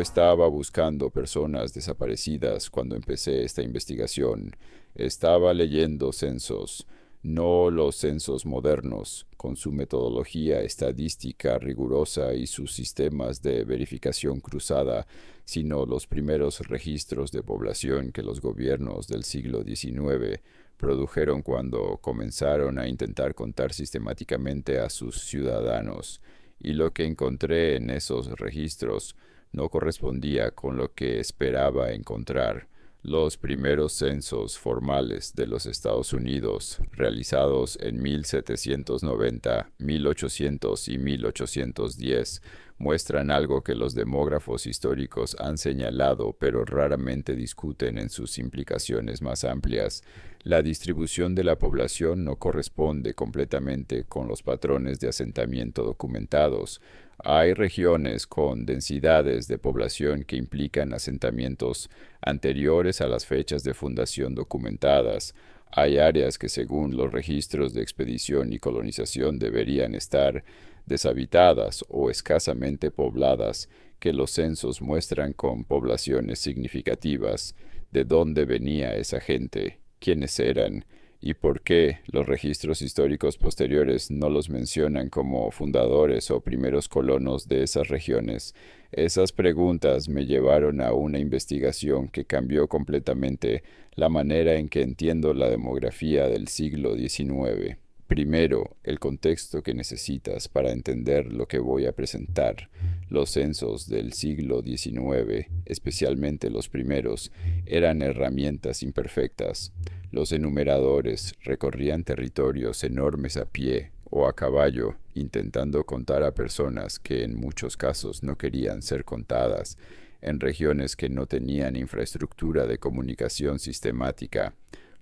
estaba buscando personas desaparecidas cuando empecé esta investigación. Estaba leyendo censos, no los censos modernos, con su metodología estadística rigurosa y sus sistemas de verificación cruzada, sino los primeros registros de población que los gobiernos del siglo XIX produjeron cuando comenzaron a intentar contar sistemáticamente a sus ciudadanos. Y lo que encontré en esos registros no correspondía con lo que esperaba encontrar. Los primeros censos formales de los Estados Unidos, realizados en 1790, 1800 y 1810, muestran algo que los demógrafos históricos han señalado pero raramente discuten en sus implicaciones más amplias. La distribución de la población no corresponde completamente con los patrones de asentamiento documentados. Hay regiones con densidades de población que implican asentamientos anteriores a las fechas de fundación documentadas. Hay áreas que según los registros de expedición y colonización deberían estar deshabitadas o escasamente pobladas, que los censos muestran con poblaciones significativas. ¿De dónde venía esa gente? ¿Quiénes eran? ¿Y por qué los registros históricos posteriores no los mencionan como fundadores o primeros colonos de esas regiones? Esas preguntas me llevaron a una investigación que cambió completamente la manera en que entiendo la demografía del siglo XIX. Primero, el contexto que necesitas para entender lo que voy a presentar. Los censos del siglo XIX, especialmente los primeros, eran herramientas imperfectas. Los enumeradores recorrían territorios enormes a pie o a caballo, intentando contar a personas que en muchos casos no querían ser contadas, en regiones que no tenían infraestructura de comunicación sistemática.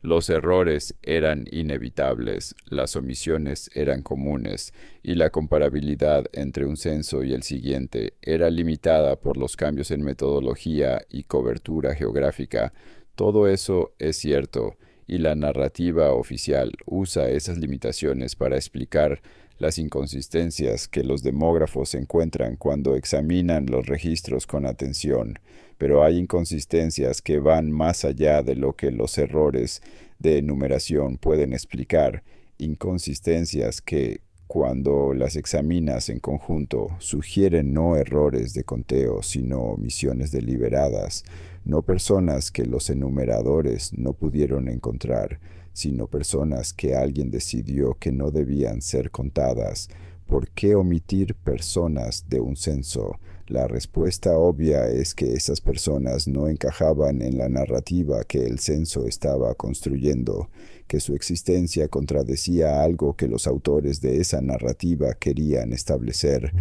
Los errores eran inevitables, las omisiones eran comunes, y la comparabilidad entre un censo y el siguiente era limitada por los cambios en metodología y cobertura geográfica. Todo eso es cierto, y la narrativa oficial usa esas limitaciones para explicar las inconsistencias que los demógrafos encuentran cuando examinan los registros con atención, pero hay inconsistencias que van más allá de lo que los errores de enumeración pueden explicar, inconsistencias que, cuando las examinas en conjunto, sugieren no errores de conteo, sino omisiones deliberadas, no personas que los enumeradores no pudieron encontrar, sino personas que alguien decidió que no debían ser contadas. ¿Por qué omitir personas de un censo? La respuesta obvia es que esas personas no encajaban en la narrativa que el censo estaba construyendo, que su existencia contradecía algo que los autores de esa narrativa querían establecer.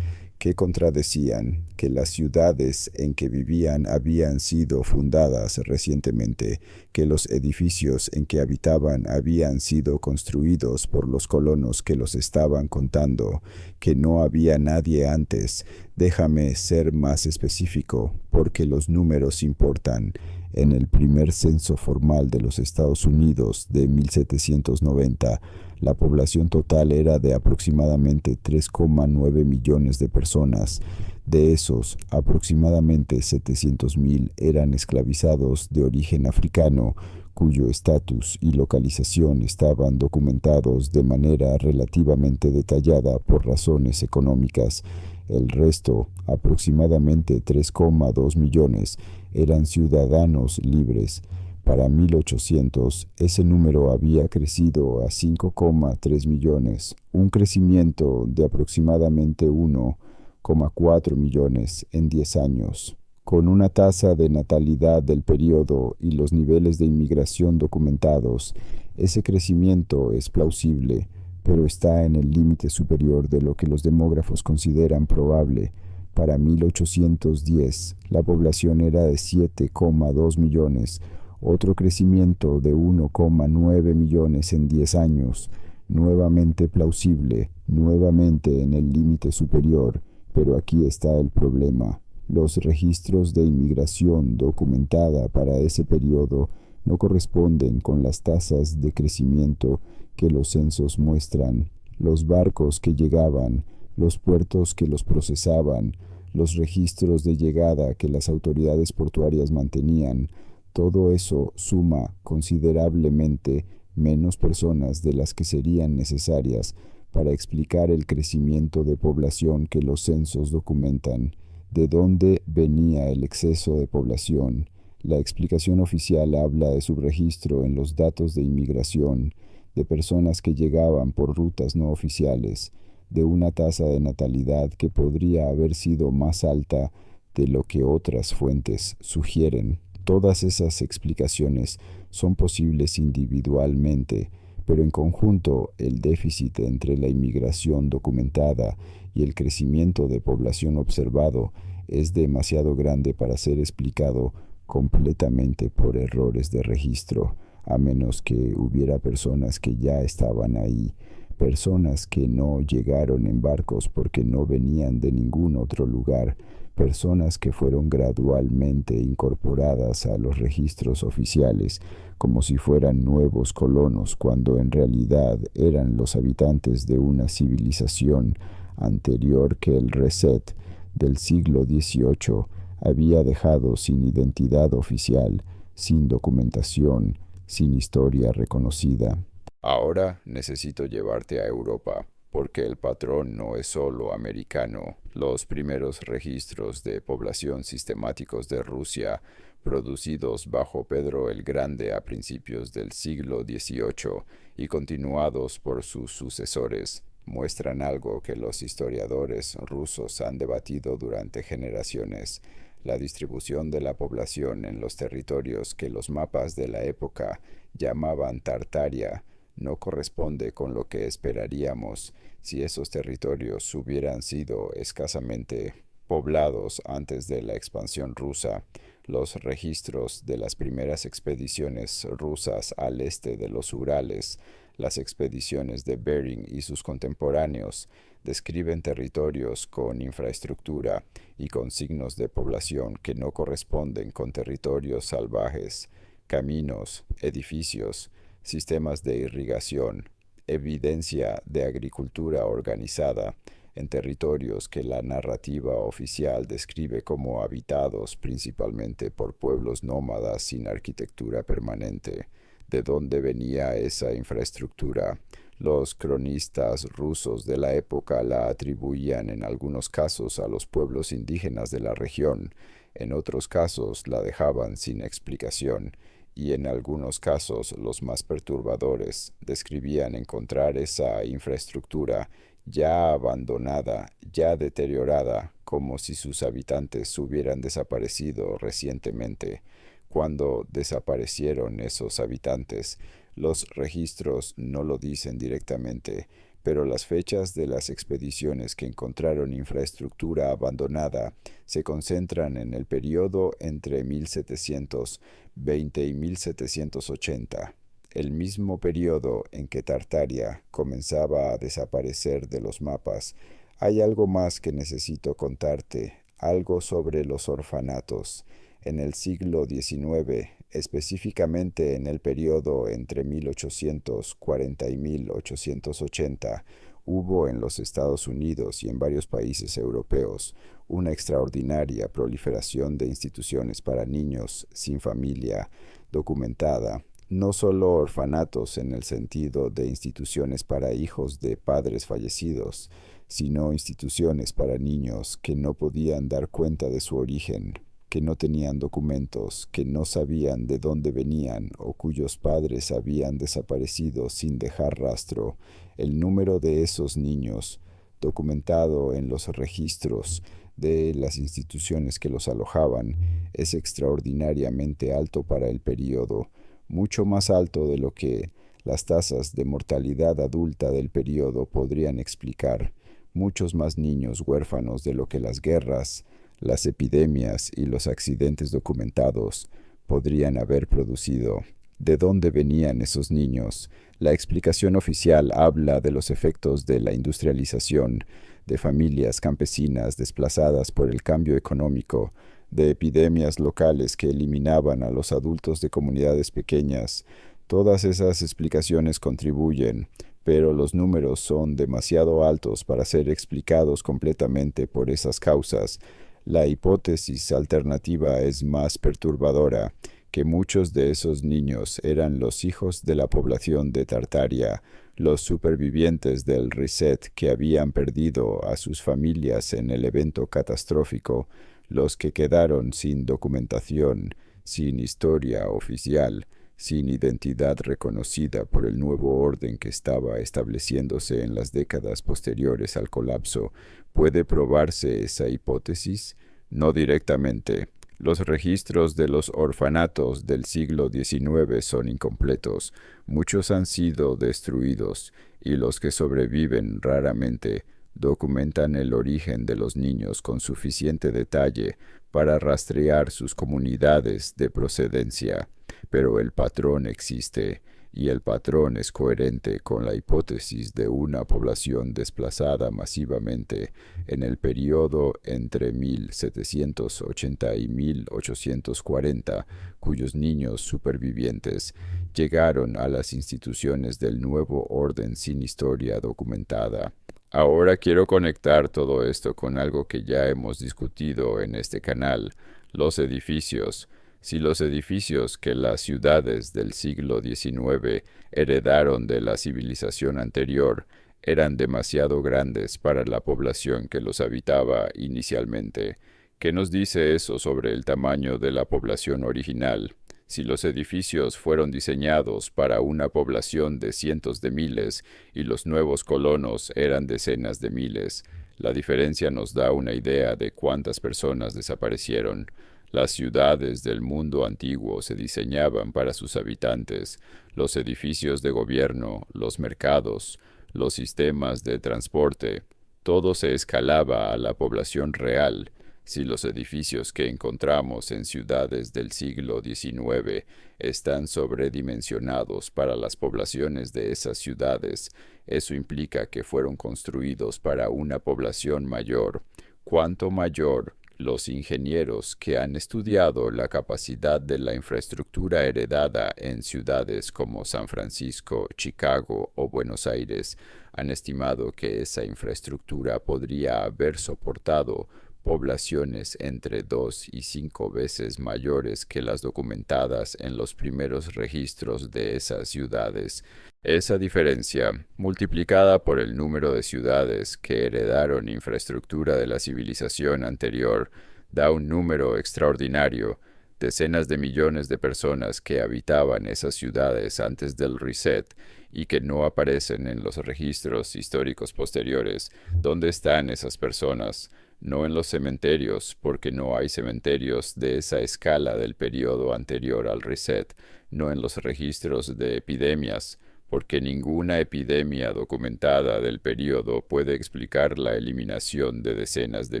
¿Qué contradecían? Que las ciudades en que vivían habían sido fundadas recientemente, que los edificios en que habitaban habían sido construidos por los colonos que los estaban contando, que no había nadie antes. Déjame ser más específico, porque los números importan. En el primer censo formal de los Estados Unidos de 1790, la población total era de aproximadamente 3,9 millones de personas. De esos, aproximadamente 700,000 eran esclavizados de origen africano, cuyo estatus y localización estaban documentados de manera relativamente detallada por razones económicas. El resto, aproximadamente 3,2 millones, eran ciudadanos libres. Para 1800, ese número había crecido a 5,3 millones, un crecimiento de aproximadamente 1,4 millones en 10 años. Con una tasa de natalidad del periodo y los niveles de inmigración documentados, ese crecimiento es plausible, pero está en el límite superior de lo que los demógrafos consideran probable. Para 1810, la población era de 7,2 millones, otro crecimiento de 1,9 millones en 10 años, nuevamente plausible, nuevamente en el límite superior, pero aquí está el problema. Los registros de inmigración documentada para ese periodo no corresponden con las tasas de crecimiento que los censos muestran. Los barcos que llegaban, los puertos que los procesaban, los registros de llegada que las autoridades portuarias mantenían, todo eso suma considerablemente menos personas de las que serían necesarias para explicar el crecimiento de población que los censos documentan. ¿De dónde venía el exceso de población? La explicación oficial habla de subregistro en los datos de inmigración, de personas que llegaban por rutas no oficiales, de una tasa de natalidad que podría haber sido más alta de lo que otras fuentes sugieren. Todas esas explicaciones son posibles individualmente, pero en conjunto el déficit entre la inmigración documentada y el crecimiento de población observado es demasiado grande para ser explicado completamente por errores de registro, a menos que hubiera personas que ya estaban ahí, personas que no llegaron en barcos porque no venían de ningún otro lugar, personas que fueron gradualmente incorporadas a los registros oficiales como si fueran nuevos colonos cuando en realidad eran los habitantes de una civilización anterior que el reset del siglo XVIII había dejado sin identidad oficial, sin documentación, sin historia reconocida. Ahora necesito llevarte a Europa, porque el patrón no es solo americano. Los primeros registros de población sistemáticos de Rusia, producidos bajo Pedro el Grande a principios del siglo XVIII y continuados por sus sucesores, muestran algo que los historiadores rusos han debatido durante generaciones: la distribución de la población en los territorios que los mapas de la época llamaban Tartaria no corresponde con lo que esperaríamos si esos territorios hubieran sido escasamente poblados antes de la expansión rusa. Los registros de las primeras expediciones rusas al este de los Urales, las expediciones de Bering y sus contemporáneos, describen territorios con infraestructura y con signos de población que no corresponden con territorios salvajes, caminos, edificios, sistemas de irrigación, evidencia de agricultura organizada en territorios que la narrativa oficial describe como habitados principalmente por pueblos nómadas sin arquitectura permanente. ¿De dónde venía esa infraestructura? Los cronistas rusos de la época la atribuían en algunos casos a los pueblos indígenas de la región, en otros casos la dejaban sin explicación, y en algunos casos los más perturbadores describían encontrar esa infraestructura ya abandonada, ya deteriorada, como si sus habitantes hubieran desaparecido recientemente. Cuando desaparecieron esos habitantes, los registros no lo dicen directamente, pero las fechas de las expediciones que encontraron infraestructura abandonada se concentran en el periodo entre 1720 y 1780, el mismo periodo en que Tartaria comenzaba a desaparecer de los mapas. Hay algo más que necesito contarte, algo sobre los orfanatos. En el siglo XIX, específicamente en el periodo entre 1840 y 1880, hubo en los Estados Unidos y en varios países europeos una extraordinaria proliferación de instituciones para niños sin familia documentada, no solo orfanatos en el sentido de instituciones para hijos de padres fallecidos, sino instituciones para niños que no podían dar cuenta de su origen, que no tenían documentos, que no sabían de dónde venían o cuyos padres habían desaparecido sin dejar rastro. El número de esos niños, documentado en los registros de las instituciones que los alojaban, es extraordinariamente alto para el período, mucho más alto de lo que las tasas de mortalidad adulta del período podrían explicar. Muchos más niños huérfanos de lo que las guerras, las epidemias y los accidentes documentados podrían haber producido. ¿De dónde venían esos niños? La explicación oficial habla de los efectos de la industrialización, de familias campesinas desplazadas por el cambio económico, de epidemias locales que eliminaban a los adultos de comunidades pequeñas. Todas esas explicaciones contribuyen, pero los números son demasiado altos para ser explicados completamente por esas causas. La hipótesis alternativa es más perturbadora, que muchos de esos niños eran los hijos de la población de Tartaria, los supervivientes del reset que habían perdido a sus familias en el evento catastrófico, los que quedaron sin documentación, sin historia oficial, sin identidad reconocida por el nuevo orden que estaba estableciéndose en las décadas posteriores al colapso. ¿Puede probarse esa hipótesis? No directamente. Los registros de los orfanatos del siglo XIX son incompletos. Muchos han sido destruidos y los que sobreviven raramente documentan el origen de los niños con suficiente detalle para rastrear sus comunidades de procedencia. Pero el patrón existe, y el patrón es coherente con la hipótesis de una población desplazada masivamente en el periodo entre 1780 y 1840, cuyos niños supervivientes llegaron a las instituciones del nuevo orden sin historia documentada. Ahora quiero conectar todo esto con algo que ya hemos discutido en este canal, los edificios. Si los edificios que las ciudades del siglo XIX heredaron de la civilización anterior eran demasiado grandes para la población que los habitaba inicialmente, ¿qué nos dice eso sobre el tamaño de la población original? Si los edificios fueron diseñados para una población de cientos de miles y los nuevos colonos eran decenas de miles, la diferencia nos da una idea de cuántas personas desaparecieron. Las ciudades del mundo antiguo se diseñaban para sus habitantes, los edificios de gobierno, los mercados, los sistemas de transporte, todo se escalaba a la población real. Si los edificios que encontramos en ciudades del siglo XIX están sobredimensionados para las poblaciones de esas ciudades, eso implica que fueron construidos para una población mayor. ¿Cuánto mayor? Los ingenieros que han estudiado la capacidad de la infraestructura heredada en ciudades como San Francisco, Chicago o Buenos Aires han estimado que esa infraestructura podría haber soportado poblaciones entre 2 y 5 veces mayores que las documentadas en los primeros registros de esas ciudades. Esa diferencia, multiplicada por el número de ciudades que heredaron infraestructura de la civilización anterior, da un número extraordinario, decenas de millones de personas que habitaban esas ciudades antes del reset y que no aparecen en los registros históricos posteriores. ¿Dónde están esas personas? No en los cementerios, porque no hay cementerios de esa escala del periodo anterior al reset, no en los registros de epidemias, porque ninguna epidemia documentada del periodo puede explicar la eliminación de decenas de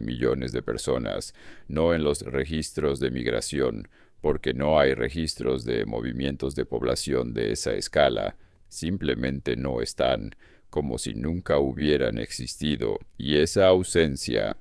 millones de personas, no en los registros de migración, porque no hay registros de movimientos de población de esa escala, simplemente no están, como si nunca hubieran existido, y esa ausencia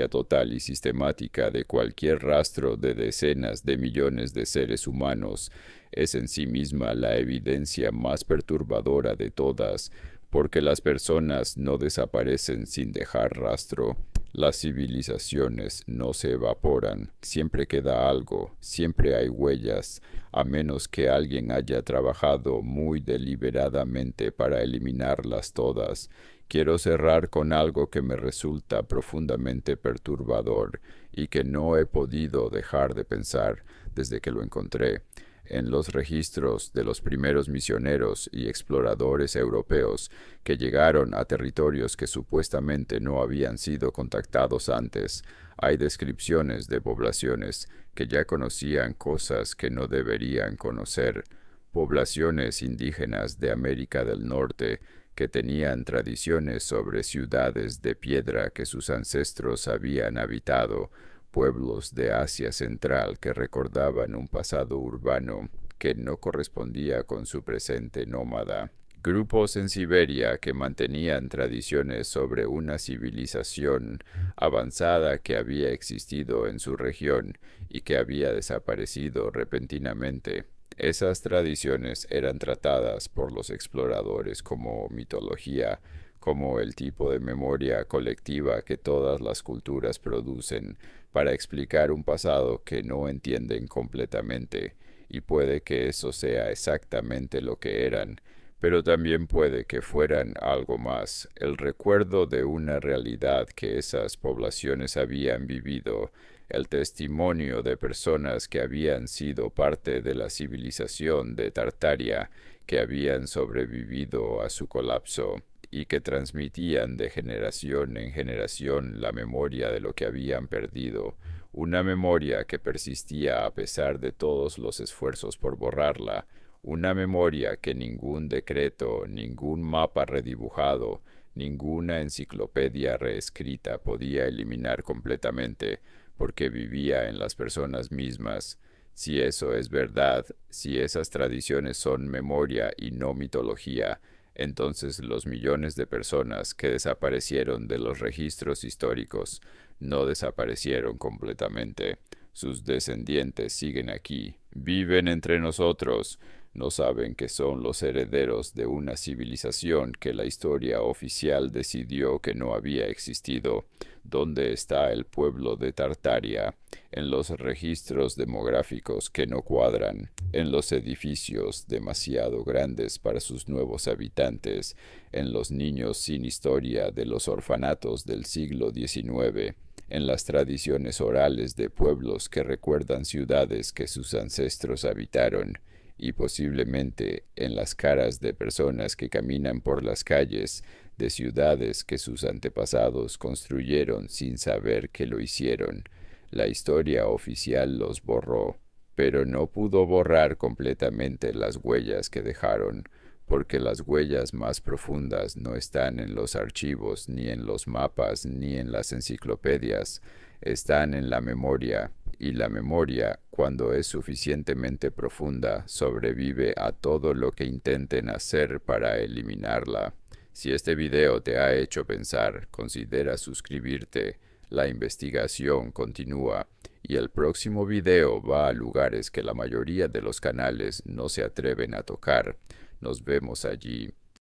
total y sistemática de cualquier rastro de decenas de millones de seres humanos, es en sí misma la evidencia más perturbadora de todas, porque las personas no desaparecen sin dejar rastro. Las civilizaciones no se evaporan, siempre queda algo, siempre hay huellas, a menos que alguien haya trabajado muy deliberadamente para eliminarlas todas. Quiero cerrar con algo que me resulta profundamente perturbador y que no he podido dejar de pensar desde que lo encontré. En los registros de los primeros misioneros y exploradores europeos que llegaron a territorios que supuestamente no habían sido contactados antes, hay descripciones de poblaciones que ya conocían cosas que no deberían conocer, poblaciones indígenas de América del Norte que tenían tradiciones sobre ciudades de piedra que sus ancestros habían habitado, pueblos de Asia Central que recordaban un pasado urbano que no correspondía con su presente nómada, grupos en Siberia que mantenían tradiciones sobre una civilización avanzada que había existido en su región y que había desaparecido repentinamente, Esas tradiciones eran tratadas por los exploradores como mitología, como el tipo de memoria colectiva que todas las culturas producen para explicar un pasado que no entienden completamente, y puede que eso sea exactamente lo que eran, pero también puede que fueran algo más, el recuerdo de una realidad que esas poblaciones habían vivido, el testimonio de personas que habían sido parte de la civilización de Tartaria, que habían sobrevivido a su colapso y que transmitían de generación en generación la memoria de lo que habían perdido, una memoria que persistía a pesar de todos los esfuerzos por borrarla, una memoria que ningún decreto, ningún mapa redibujado, ninguna enciclopedia reescrita podía eliminar completamente, porque vivía en las personas mismas. Si eso es verdad, si esas tradiciones son memoria y no mitología, entonces los millones de personas que desaparecieron de los registros históricos no desaparecieron completamente. Sus descendientes siguen aquí, viven entre nosotros, no saben que son los herederos de una civilización que la historia oficial decidió que no había existido. ¿Dónde está el pueblo de Tartaria? En los registros demográficos que no cuadran, en los edificios demasiado grandes para sus nuevos habitantes, en los niños sin historia de los orfanatos del siglo XIX, en las tradiciones orales de pueblos que recuerdan ciudades que sus ancestros habitaron, y posiblemente en las caras de personas que caminan por las calles de ciudades que sus antepasados construyeron sin saber que lo hicieron. La historia oficial los borró, pero no pudo borrar completamente las huellas que dejaron, porque las huellas más profundas no están en los archivos, ni en los mapas, ni en las enciclopedias, están en la memoria, y la memoria, cuando es suficientemente profunda, sobrevive a todo lo que intenten hacer para eliminarla. Si este video te ha hecho pensar, considera suscribirte. La investigación continúa y el próximo video va a lugares que la mayoría de los canales no se atreven a tocar. Nos vemos allí.